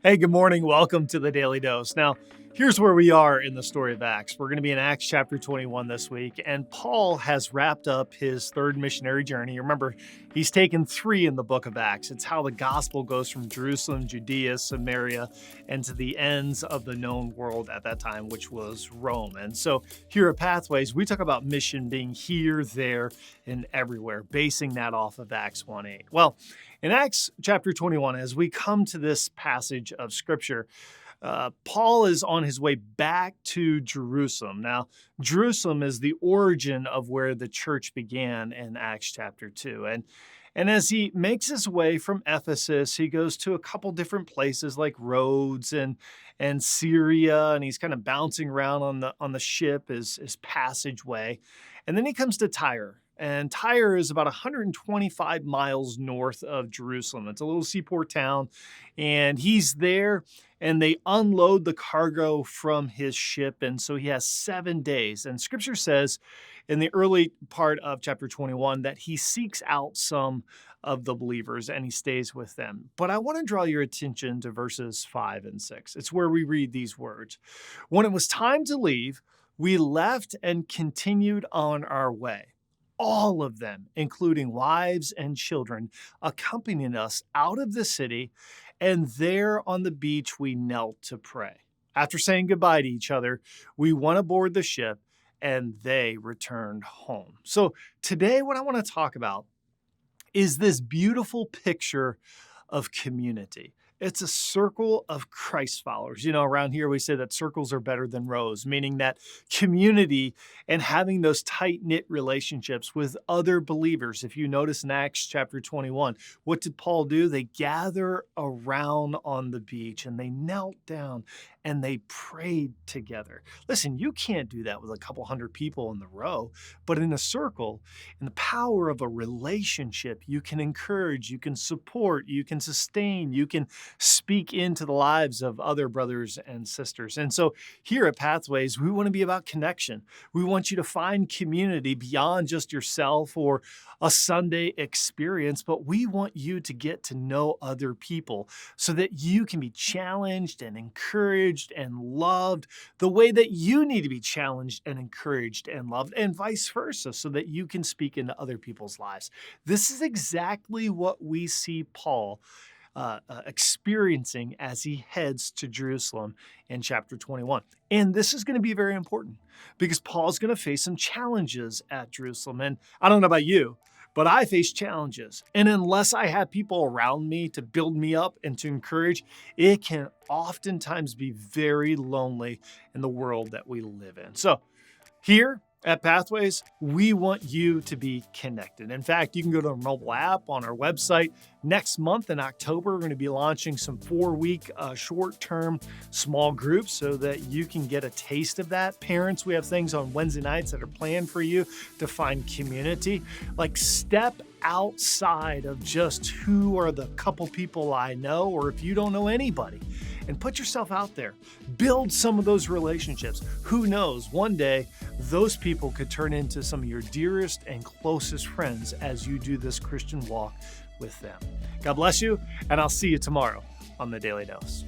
Hey, good morning. Welcome to the Daily Dose. Now, here's where we are in the story of Acts. We're going to be in Acts chapter 21 this week, and Paul has wrapped up his third missionary journey. Remember, he's taken 3 in the book of Acts. It's how the gospel goes from Jerusalem, Judea, Samaria, and to the ends of the known world at that time, which was Rome. And so here at Pathways, we talk about mission being here, there, and everywhere, basing that off of Acts 1:8. Well, in Acts chapter 21, as we come to this passage of scripture, Paul is on his way back to Jerusalem. Now, Jerusalem is the origin of where the church began in Acts chapter 2. And as he makes his way from Ephesus, he goes to a couple different places like Rhodes and Syria, and he's kind of bouncing around on the ship, his passageway. And then he comes to Tyre. And Tyre is about 125 miles north of Jerusalem. It's a little seaport town, and he's there, and they unload the cargo from his ship, and so he has 7 days. And Scripture says in the early part of chapter 21 that he seeks out some of the believers and he stays with them. But I want to draw your attention to verses 5 and 6. It's where we read these words. When it was time to leave, we left and continued on our way. All of them, including wives and children, accompanying us out of the city, and there on the beach we knelt to pray. After saying goodbye to each other, we went aboard the ship and they returned home. So today what I want to talk about is this beautiful picture of community. It's a circle of Christ followers. You know, around here we say that circles are better than rows, meaning that community and having those tight-knit relationships with other believers. If you notice in Acts chapter 21, what did Paul do? They gather around on the beach and they knelt down and they prayed together. Listen, you can't do that with a couple hundred people in the row, but in a circle, in the power of a relationship, you can encourage, you can support, you can sustain, you can speak into the lives of other brothers and sisters. And so here at Pathways, we want to be about connection. We want you to find community beyond just yourself or a Sunday experience, but we want you to get to know other people so that you can be challenged and encouraged and loved the way that you need to be challenged and encouraged and loved, and vice versa, so that you can speak into other people's lives. This is exactly what we see Paul experiencing as he heads to Jerusalem in chapter 21. And this is going to be very important because Paul's going to face some challenges at Jerusalem. And I don't know about you, but I face challenges. And unless I have people around me to build me up and to encourage, it can oftentimes be very lonely in the world that we live in. So here at Pathways, we want you to be connected. In fact, you can go to our mobile app on our website. Next month in October, we're going to be launching some 4-week short-term small groups so that you can get a taste of that. Parents, we have things on Wednesday nights that are planned for you to find community. Like, step outside of just who are the couple people I know, or if you don't know anybody, and put yourself out there. Build some of those relationships. Who knows, one day those people could turn into some of your dearest and closest friends as you do this Christian walk with them. God bless you, and I'll see you tomorrow on the Daily Dose.